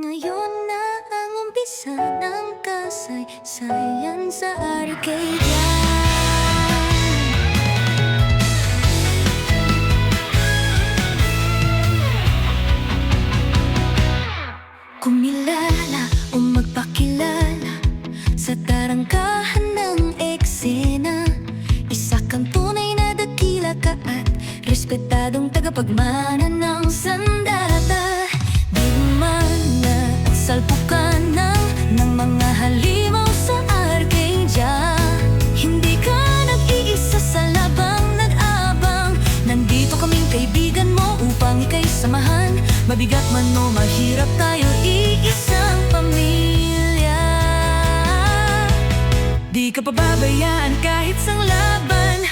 Ngayon na ang umpisa ng kasaysayan sa Arcadia. Kumilala o magpakilala sa tarangkahan ng eksena. Isa kang tunay na dakila ka at respetadong tagapagmana ng sandata. Digmana at salpukan ng mga halimaw sa Arcadia. Hindi ka nag-iisa sa labang nag-abang. Nandito kaming kaibigan mo upang ika'y samahan. Mabigat man o mahirap, tayo iisang pamilya. Di ka pababayaan kahit sang laban.